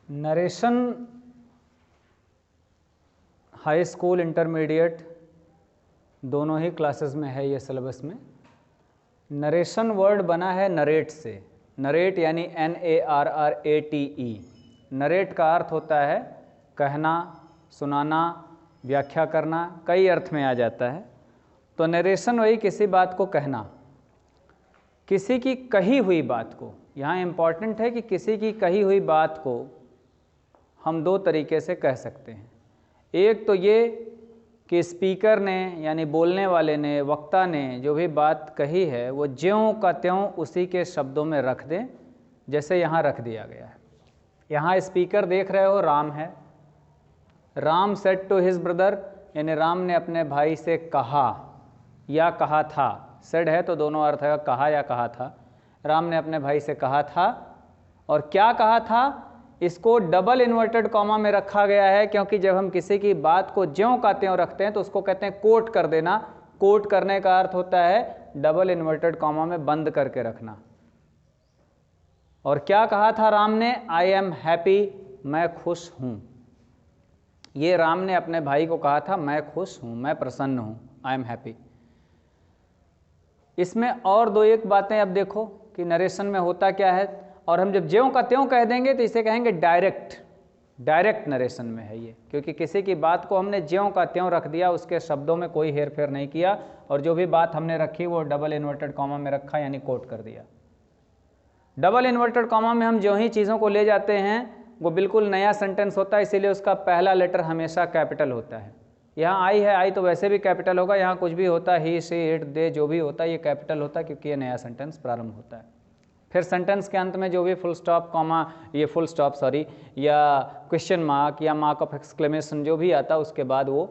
Narration high school intermediate दोनों ही classes में है ये सिलेबस में। नरेशन वर्ड बना है नरेट से। नरेट यानी NARRATE। नरेट का अर्थ होता है कहना, सुनाना, व्याख्या करना, कई अर्थ में आ जाता है। तो नरेशन वही किसी बात को कहना, किसी की कही हुई बात को। यहाँ इम्पॉर्टेंट है कि किसी की कही हुई बात को हम दो तरीके से कह सकते हैं। एक तो ये कि स्पीकर ने यानी बोलने वाले ने, वक्ता ने जो भी बात कही है वो ज्यों का त्यों उसी के शब्दों में रख दें, जैसे यहाँ रख दिया गया है। यहाँ स्पीकर देख रहे हो राम है। Ram said to his brother, यानी राम ने अपने भाई से कहा या कहा था। सेड है तो दोनों अर्थ है, कहा या कहा था। राम ने अपने भाई से कहा था। और क्या कहा था, इसको डबल इन्वर्टेड कॉमा में रखा गया है, क्योंकि जब हम किसी की बात को ज्यों का त्यों रखते हैं तो उसको कहते हैं कोट कर देना। कोट करने का अर्थ होता है डबल इन्वर्टेड कॉमा में बंद करके रखना। और क्या कहा था राम ने, आई एम हैप्पी, मैं खुश हूं। ये राम ने अपने भाई को कहा था, मैं खुश हूं, मैं प्रसन्न हूं, आई एम हैप्पी। इसमें और दो एक बातें अब देखो कि नरेशन में होता क्या है। और हम जब ज्यों का त्यों कह देंगे तो इसे कहेंगे डायरेक्ट। डायरेक्ट नरेशन में है ये, क्योंकि किसी की बात को हमने ज्यों का त्यों रख दिया, उसके शब्दों में कोई हेर फेर नहीं किया, और जो भी बात हमने रखी वो डबल इन्वर्टेड कॉमा में रखा, यानी कोट कर दिया। डबल इन्वर्टेड कॉमा में हम जो ही चीज़ों को ले जाते हैं वो बिल्कुल नया सेंटेंस होता है, इसीलिए उसका पहला लेटर हमेशा कैपिटल होता है। यहाँ आई है, आई तो वैसे भी कैपिटल होगा। यहाँ कुछ भी होता है, ही, शी, इट, दे, जो भी होता है ये कैपिटल होता है, क्योंकि ये नया सेंटेंस प्रारंभ होता है। फिर सेंटेंस के अंत में जो भी फुल स्टॉप कॉमा, ये फुल स्टॉप सॉरी, या क्वेश्चन मार्क या मार्क ऑफ एक्सक्लेमेशन जो भी आता है उसके बाद वो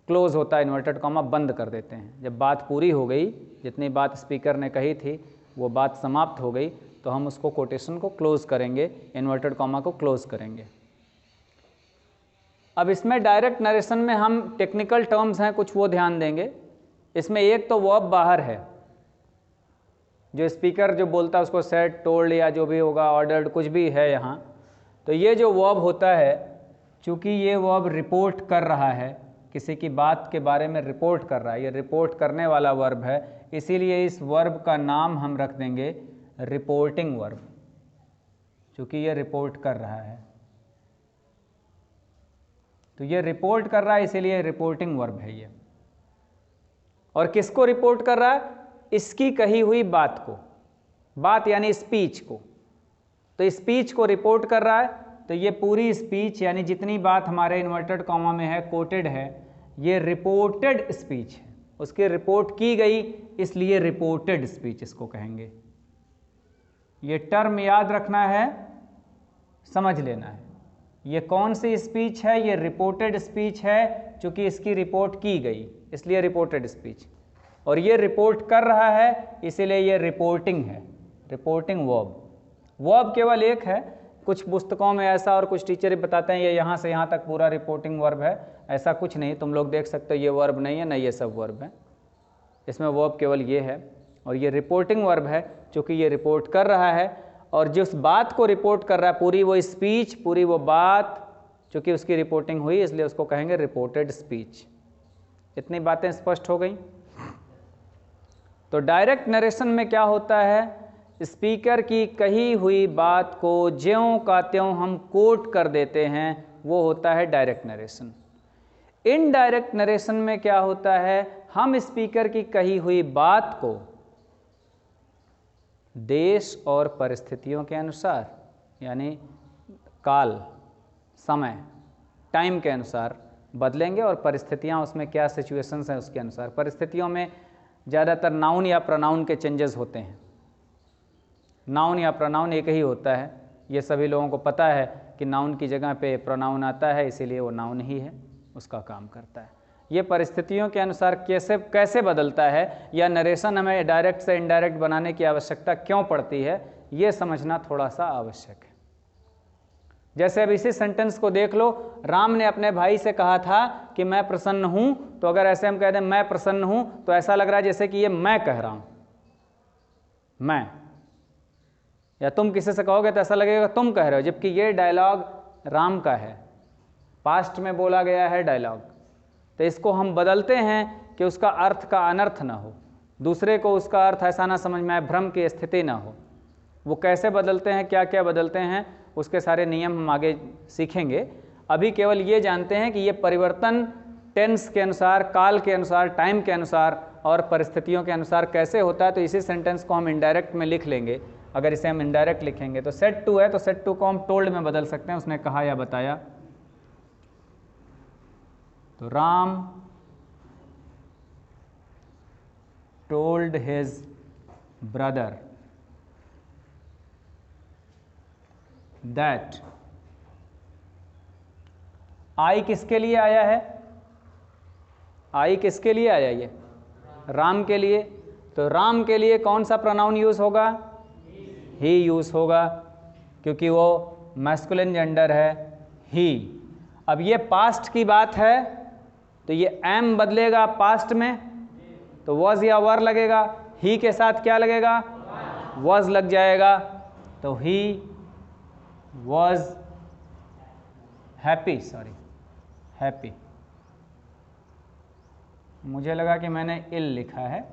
क्लोज होता है, इन्वर्टेड कॉमा बंद कर देते हैं। जब बात पूरी हो गई, जितनी बात स्पीकर ने कही थी वो बात समाप्त हो गई, तो हम उसको कोटेशन को क्लोज करेंगे, इन्वर्टेड कॉमा को क्लोज करेंगे। अब इसमें डायरेक्ट नरेशन में हम टेक्निकल टर्म्स हैं कुछ, वो ध्यान देंगे। इसमें एक तो वर्ब बाहर है, जो स्पीकर जो बोलता है उसको सेड, टोल्ड या जो भी होगा, ऑर्डर्ड, कुछ भी है यहाँ। तो ये जो वर्ब होता है, चूँकि ये वर्ब रिपोर्ट कर रहा है, किसी की बात के बारे में रिपोर्ट कर रहा है, ये रिपोर्ट करने वाला वर्ब है, इसीलिए इस वर्ब का नाम हम रख देंगे रिपोर्टिंग वर्ब, चूँकि ये रिपोर्ट कर रहा है। तो ये रिपोर्ट कर रहा है, इसीलिए रिपोर्टिंग वर्ब है ये। और किसको रिपोर्ट कर रहा है, इसकी कही हुई बात को, बात यानी स्पीच को। तो स्पीच को रिपोर्ट कर रहा है, तो ये पूरी स्पीच यानी जितनी बात हमारे इन्वर्टेड कॉमा में है, कोटेड है, ये रिपोर्टेड स्पीच है। उसकी रिपोर्ट की गई, इसलिए रिपोर्टेड स्पीच इसको कहेंगे। ये टर्म याद रखना है, समझ लेना है। ये कौन सी स्पीच है, ये रिपोर्टेड स्पीच है, चूंकि इसकी रिपोर्ट की गई इसलिए रिपोर्टेड स्पीच। और ये रिपोर्ट कर रहा है, इसीलिए ये रिपोर्टिंग है, रिपोर्टिंग वर्ब। वर्ब केवल एक है, कुछ पुस्तकों में ऐसा और कुछ टीचर बताते हैं ये यहाँ से यहाँ तक पूरा रिपोर्टिंग वर्ब है। ऐसा कुछ नहीं, तुम लोग देख सकते हो ये वर्ब नहीं है, नहीं ये सब वर्ब है। इसमें वर्ब केवल ये है, और ये रिपोर्टिंग वर्ब है चूँकि ये रिपोर्ट कर रहा है। और जिस बात को रिपोर्ट कर रहा है, पूरी वो स्पीच, पूरी वो बात, चूँकि उसकी रिपोर्टिंग हुई इसलिए उसको कहेंगे रिपोर्टेड स्पीच। इतनी बातें स्पष्ट हो गई। तो डायरेक्ट नरेशन में क्या होता है, स्पीकर की कही हुई बात को ज्यों का त्यों हम कोट कर देते हैं, वो होता है डायरेक्ट नरेशन। इनडायरेक्ट नरेशन में क्या होता है, हम स्पीकर की कही हुई बात को देश और परिस्थितियों के अनुसार, यानी काल, समय, टाइम के अनुसार बदलेंगे, और परिस्थितियां उसमें क्या सिचुएशंस हैं उसके अनुसार। परिस्थितियों में ज़्यादातर नाउन या प्रोनाउन के चेंजेस होते हैं। नाउन या प्रोनाउन एक ही होता है, ये सभी लोगों को पता है कि नाउन की जगह पे प्रोनाउन आता है, इसीलिए वो नाउन ही है, उसका काम करता है। ये परिस्थितियों के अनुसार कैसे बदलता है, या नरेशन हमें डायरेक्ट से इनडायरेक्ट बनाने की आवश्यकता क्यों पड़ती है, ये समझना थोड़ा सा आवश्यक है। जैसे अब इसी सेंटेंस को देख लो, राम ने अपने भाई से कहा था कि मैं प्रसन्न हूं, तो अगर ऐसे हम कह दें मैं प्रसन्न हूं, तो ऐसा लग रहा है जैसे कि ये मैं कह रहा हूं, मैं। या तुम किसी से कहोगे तो ऐसा लगेगा तुम कह रहे हो, जबकि ये डायलॉग राम का है, पास्ट में बोला गया है डायलॉग। तो इसको हम बदलते हैं कि उसका अर्थ का अनर्थ ना हो, दूसरे को उसका अर्थ ऐसा ना समझ में आए, भ्रम की स्थिति ना हो। वो कैसे बदलते हैं, क्या क्या बदलते हैं, उसके सारे नियम हम आगे सीखेंगे। अभी केवल ये जानते हैं कि ये परिवर्तन टेंस के अनुसार, काल के अनुसार, टाइम के अनुसार और परिस्थितियों के अनुसार कैसे होता है। तो इसी सेंटेंस को हम इनडायरेक्ट में लिख लेंगे। अगर इसे हम इनडायरेक्ट लिखेंगे तो सेड टू है, तो सेड टू को हम टोल्ड में बदल सकते हैं, उसने कहा या बताया। तो Ram told his brother that, I किसके लिए आया है, आई किसके लिए आया, ये राम के लिए। तो राम के लिए कौन सा प्रोनाउन यूज होगा, ही यूज होगा, क्योंकि वो मैस्कुलिन जेंडर है, ही। अब ये पास्ट की बात है तो ये एम बदलेगा पास्ट में, तो वॉज या वर लगेगा, ही के साथ क्या लगेगा, वॉज लग जाएगा। तो he was happy, sorry happy, मुझे लगा कि मैंने इल लिखा है,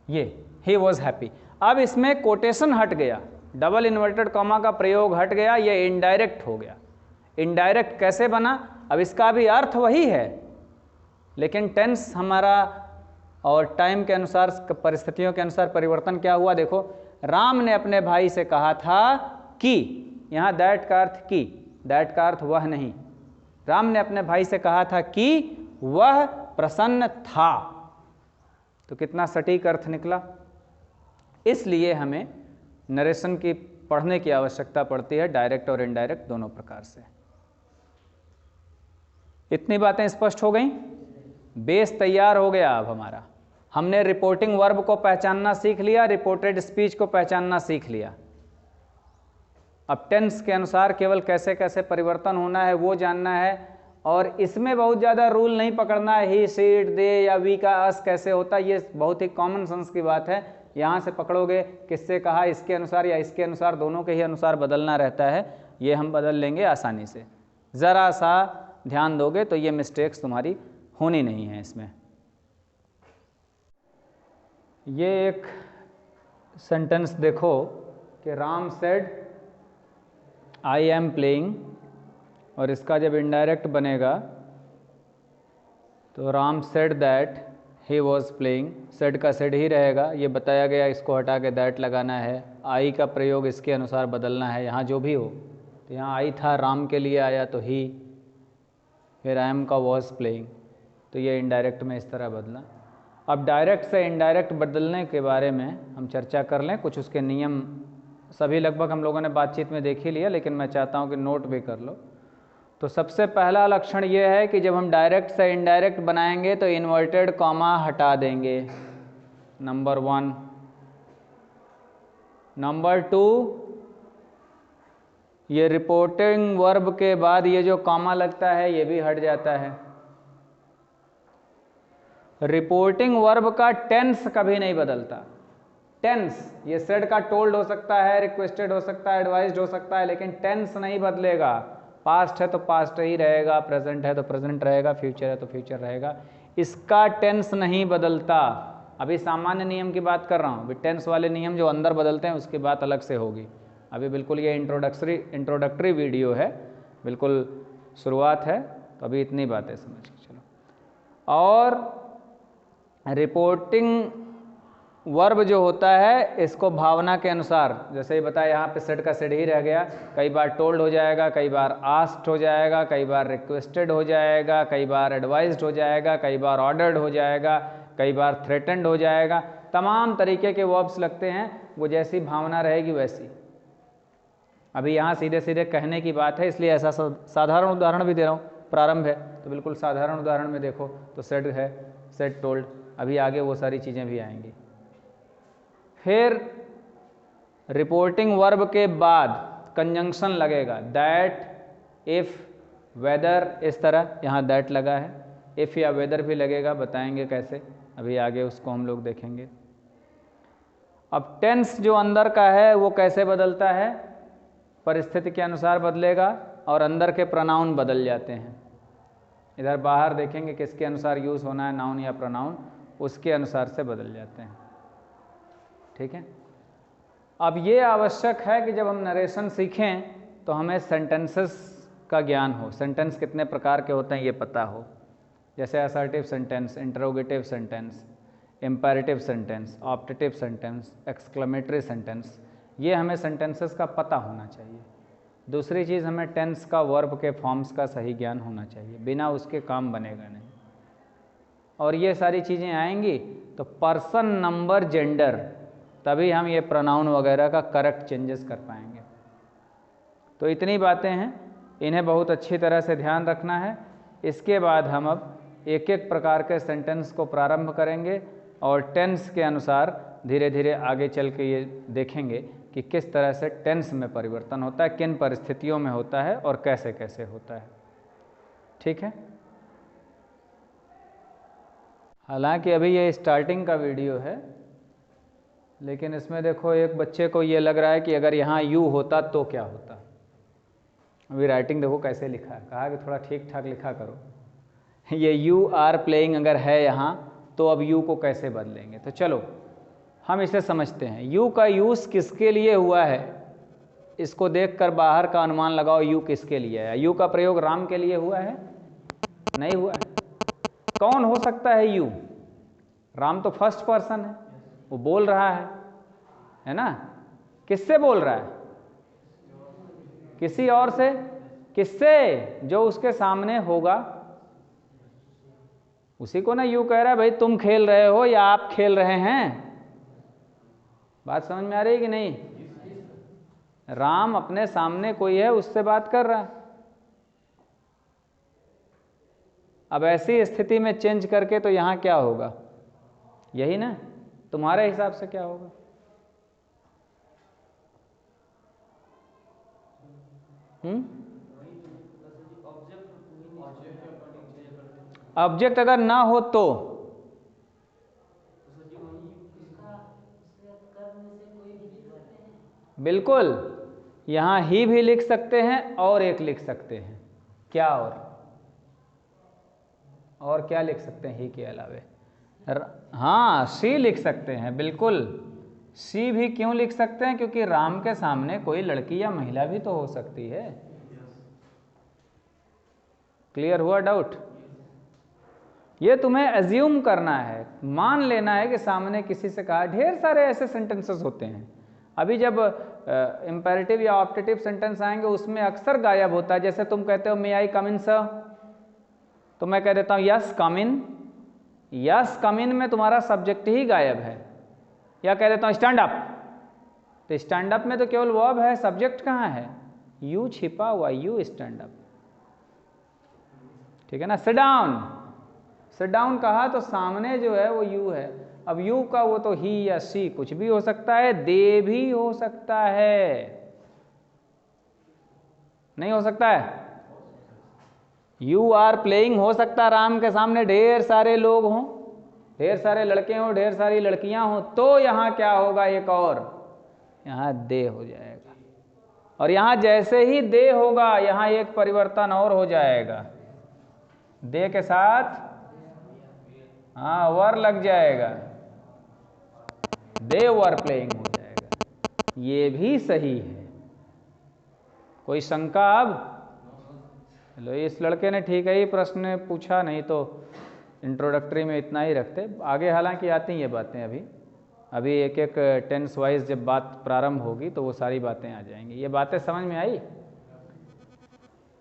ये ही वॉज हैप्पी। अब इसमें कोटेशन हट गया, डबल इन्वर्टेड कॉमा का प्रयोग हट गया, ये इनडायरेक्ट हो गया। इनडायरेक्ट कैसे बना, अब इसका भी अर्थ वही है, लेकिन टेंस हमारा और टाइम के अनुसार, परिस्थितियों के अनुसार परिवर्तन क्या हुआ। देखो, राम ने अपने भाई से कहा था कि, यहाँ दैट का अर्थ की, दैट का अर्थ वह नहीं। राम ने अपने भाई से कहा था कि वह प्रसन्न था, तो कितना सटीक अर्थ निकला। इसलिए हमें नरेशन की पढ़ने की आवश्यकता पड़ती है, डायरेक्ट और इनडायरेक्ट दोनों प्रकार से। इतनी बातें स्पष्ट हो गई, बेस तैयार हो गया। अब हमारा, हमने रिपोर्टिंग वर्ब को पहचानना सीख लिया, रिपोर्टेड स्पीच को पहचानना सीख लिया। अब टेंस के अनुसार केवल कैसे कैसे परिवर्तन होना है वो जानना है, और इसमें बहुत ज़्यादा रूल नहीं पकड़ना है, ही, शी, इट, दे या वी का अस कैसे होता है, ये बहुत ही कॉमन सेंस की बात है। यहाँ से पकड़ोगे किससे कहा, इसके अनुसार या इसके अनुसार, दोनों के ही अनुसार बदलना रहता है, ये हम बदल लेंगे आसानी से। ज़रा सा ध्यान दोगे तो ये मिस्टेक्स तुम्हारी होनी नहीं है इसमें। ये एक सेंटेंस देखो कि Ram said I am playing, और इसका जब इनडायरेक्ट बनेगा तो Ram said that he was playing, said का सेड ही रहेगा, ये बताया गया, इसको हटा के दैट लगाना है। आई का प्रयोग इसके अनुसार बदलना है, यहाँ जो भी हो। तो यहाँ आई था, राम के लिए आया तो ही, फिर आई एम का वॉज प्लेइंग, तो ये इनडायरेक्ट में इस तरह बदला। अब डायरेक्ट से इनडायरेक्ट बदलने के बारे में हम चर्चा कर लें, कुछ उसके नियम सभी लगभग हम लोगों ने बातचीत में देख ही लिया, लेकिन मैं चाहता हूँ कि नोट भी कर लो। तो सबसे पहला लक्षण ये है कि जब हम डायरेक्ट से इनडायरेक्ट बनाएंगे तो इन्वर्टेड कॉमा हटा देंगे, नंबर 1। नंबर 2, ये रिपोर्टिंग वर्ब के बाद ये जो कॉमा लगता है ये भी हट जाता है। रिपोर्टिंग वर्ब का टेंस कभी नहीं बदलता। टेंस, ये सेड का टोल्ड हो सकता है, रिक्वेस्टेड हो सकता है, एडवाइज्ड हो सकता है, लेकिन टेंस नहीं बदलेगा। पास्ट है तो पास्ट ही रहेगा, प्रेजेंट है तो प्रेजेंट रहेगा, फ्यूचर है तो फ्यूचर रहेगा, इसका टेंस नहीं बदलता। अभी सामान्य नियम की बात कर रहा हूँ, अभी टेंस वाले नियम जो अंदर बदलते हैं उसकी बात अलग से होगी। अभी बिल्कुल ये इंट्रोडक्टरी वीडियो है, बिल्कुल शुरुआत है, तो अभी इतनी बातें समझ के चलो। और रिपोर्टिंग वर्ब जो होता है इसको भावना के अनुसार, जैसे ही बताया यहाँ पे सेड का सेड ही रह गया, कई बार टोल्ड हो जाएगा, कई बार आस्क्ड हो जाएगा, कई बार रिक्वेस्टेड हो जाएगा, कई बार एडवाइज्ड हो जाएगा, कई बार ऑर्डर्ड हो जाएगा, कई बार थ्रेटेंड हो जाएगा। तमाम तरीके के वर्ब्स लगते हैं, वो जैसी भावना रहेगी वैसी। अभी यहाँ सीधे सीधे कहने की बात है, इसलिए ऐसा साधारण उदाहरण भी दे रहा हूँ, प्रारंभ है तो बिल्कुल साधारण उदाहरण में देखो तो सेड है, सेड टोल्ड, अभी आगे वो सारी चीज़ें भी आएंगी। फिर रिपोर्टिंग वर्ब के बाद कंजंक्शन लगेगा, दैट, इफ़, वेदर, इस तरह यहाँ दैट लगा है, इफ़ या वेदर भी लगेगा, बताएंगे कैसे, अभी आगे उसको हम लोग देखेंगे। अब टेंस जो अंदर का है वो कैसे बदलता है, परिस्थिति के अनुसार बदलेगा और अंदर के प्रोनाउन बदल जाते हैं। इधर बाहर देखेंगे किसके अनुसार यूज़ होना है, नाउन या प्रोनाउन, उसके अनुसार से बदल जाते हैं। ठीक है। अब ये आवश्यक है कि जब हम नरेशन सीखें तो हमें सेंटेंसेस का ज्ञान हो, सेंटेंस कितने प्रकार के होते हैं ये पता हो, जैसे assertive sentence, interrogative sentence, imperative sentence, optative sentence, exclamatory sentence, ये हमें सेंटेंसेस का पता होना चाहिए। दूसरी चीज़, हमें टेंस का, वर्ब के फॉर्म्स का सही ज्ञान होना चाहिए, बिना उसके काम बनेगा नहीं। और ये सारी चीज़ें आएंगी तो पर्सन, नंबर, जेंडर, तभी हम ये प्रोनाउन वगैरह का करेक्ट चेंजेस कर पाएंगे। तो इतनी बातें हैं, इन्हें बहुत अच्छी तरह से ध्यान रखना है। इसके बाद हम अब एक एक प्रकार के सेंटेंस को प्रारंभ करेंगे और टेंस के अनुसार धीरे धीरे आगे चल के ये देखेंगे कि किस तरह से टेंस में परिवर्तन होता है, किन परिस्थितियों में होता है और कैसे कैसे होता है। ठीक है। हालांकि अभी ये स्टार्टिंग का वीडियो है, लेकिन इसमें देखो एक बच्चे को ये लग रहा है कि अगर यहाँ यू होता तो क्या होता। अभी राइटिंग देखो कैसे लिखा है, कहा कि थोड़ा ठीक ठाक लिखा करो। ये यू आर प्लेइंग अगर है यहाँ तो अब यू को कैसे बदलेंगे, तो चलो हम इसे समझते हैं। यू का यूज़ किसके लिए हुआ है, इसको देखकर बाहर का अनुमान लगाओ यू किसके लिए है। यू का प्रयोग राम के लिए हुआ है? नहीं हुआ है। कौन हो सकता है यू? राम तो फर्स्ट पर्सन है, वो बोल रहा है ना। किससे बोल रहा है? किसी और से। किससे? जो उसके सामने होगा उसी को ना यू कह रहा है भाई तुम खेल रहे हो या आप खेल रहे हैं। बात समझ में आ रही है कि नहीं? राम अपने सामने कोई है उससे बात कर रहा है। अब ऐसी स्थिति में चेंज करके तो यहां क्या होगा, यही ना, तुम्हारे हिसाब से क्या होगा? ऑब्जेक्ट अगर ना हो तो बिल्कुल, यहां ही भी लिख सकते हैं और एक लिख सकते हैं। क्या? और क्या लिख सकते हैं ही के अलावे? हाँ, सी लिख सकते हैं, बिल्कुल। सी भी क्यों लिख सकते हैं? क्योंकि राम के सामने कोई लड़की या महिला भी तो हो सकती है। क्लियर हुआ डाउट? ये तुम्हें एज्यूम करना है, मान लेना है कि सामने किसी से कहा। ढेर सारे ऐसे सेंटेंसेस होते हैं। अभी जब इंपेरेटिव या ऑप्टेटिव सेंटेंस आएंगे उसमें अक्सर गायब होता है। जैसे तुम कहते हो मे आई कम इन सर, तो मैं कह देता हूं यस कम इन। यस कम इन में तुम्हारा सब्जेक्ट ही गायब है। या कह देता हूं स्टैंड अप, तो स्टैंड अप में तो केवल वर्ब है, सब्जेक्ट कहां है? यू छिपा हुआ, यू स्टैंड अप। ठीक है ना। सिट डाउन, सिट डाउन कहा तो सामने जो है वो यू है। अब यू का वो तो ही या सी कुछ भी हो सकता है, दे भी हो सकता है, नहीं हो सकता है? यू आर प्लेइंग हो सकता है, राम के सामने ढेर सारे लोग हों, ढेर सारे लड़के हों, ढेर सारी लड़कियां हों, तो यहां क्या होगा? एक और यहां दे हो जाएगा। और यहां जैसे ही दे होगा यहां एक परिवर्तन और हो जाएगा, दे के साथ हाँ वर लग जाएगा, दे वर प्लेइंग हो जाएगा। ये भी सही है। कोई शंका? अब चलो, इस लड़के ने ठीक है ही प्रश्न पूछा, नहीं तो इंट्रोडक्टरी में इतना ही रखते। आगे हालांकि आती हैं ये बातें, अभी एक एक टेंस वाइज जब बात प्रारंभ होगी तो वो सारी बातें आ जाएंगी। ये बातें समझ में आई?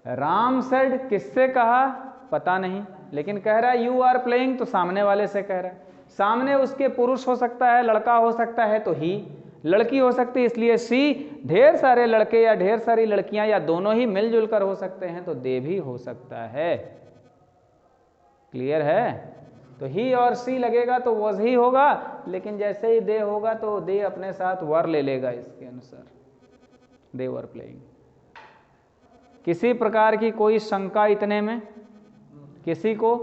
राम सेड किससे कहा पता नहीं, लेकिन कह रहा है यू आर प्लेइंग, तो सामने वाले से कह रहा है। सामने उसके पुरुष हो सकता है, लड़का हो सकता है तो ही, लड़की हो सकती है इसलिए सी, ढेर सारे लड़के या ढेर सारी लड़कियां या दोनों ही मिलजुल कर हो सकते हैं तो दे भी हो सकता है। क्लियर है? तो ही और सी लगेगा तो वॉज ही होगा, लेकिन जैसे ही दे होगा तो दे अपने साथ वर ले लेगा। इसके अनुसार दे वर प्लेइंग। किसी प्रकार की कोई शंका इतने में किसी को?